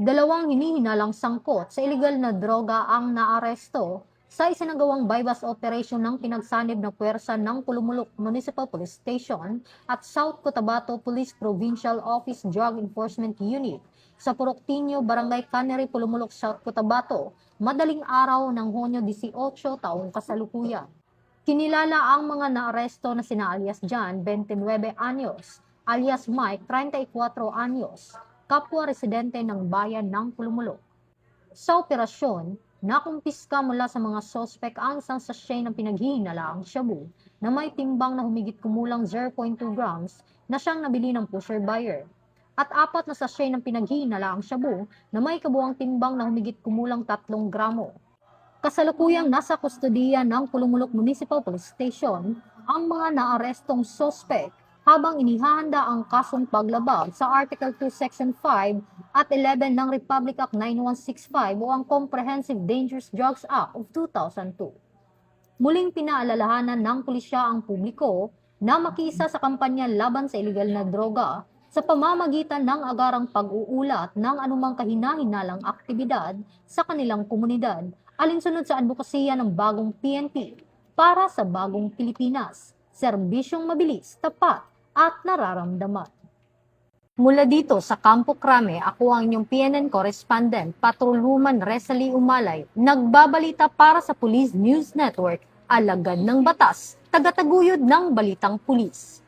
Dalawang hinihinalang sangkot sa iligal na droga ang naaresto sa isinagawang bypass operation ng pinagsanib na puwersa ng Pulumulok Municipal Police Station at South Cotabato Police Provincial Office Drug Enforcement Unit sa Puroktinio, Barangay Cannery, Pulumulok, South Cotabato, madaling araw ng Hunyo 18 taong kasalukuyan. Kinilala ang mga naaresto na sina alias John, 29 anyos, alias Mike, 34 anyos, kapwa residente ng bayan ng Pulumulok. Sa operasyon, nakumpiska mula sa mga sospek ang isang sachet ng pinaghihinalaang shabu na may timbang na humigit kumulang 0.2 grams na siyang nabili ng pusher buyer. At 4 na sachet ng pinaghihinalaang shabu na may kabuang timbang na humigit kumulang 3 gramo. Kasalukuyang nasa kustodiya ng Pulumulok Municipal Police Station ang mga naarestong sospek habang inihahanda ang kasong paglabag sa Article 2 Section 5 at 11 ng Republic Act 9165 o ang Comprehensive Dangerous Drugs Act of 2002. Muling pinaalalahanan ng pulisya ang publiko na makiisa sa kampanya laban sa iligal na droga sa pamamagitan ng agarang pag-uulat ng anumang kahina-hinalang aktibidad sa kanilang komunidad alinsunod sa advokasya ng bagong PNP para sa bagong Pilipinas, serbisyong mabilis, tapat at nararamdaman. Mula dito sa Campo Crame, ako ang inyong PNN correspondent, Patrolwoman Resalie Umalay, nagbabalita para sa Police News Network, alagad ng batas, tagataguyod ng balitang pulis.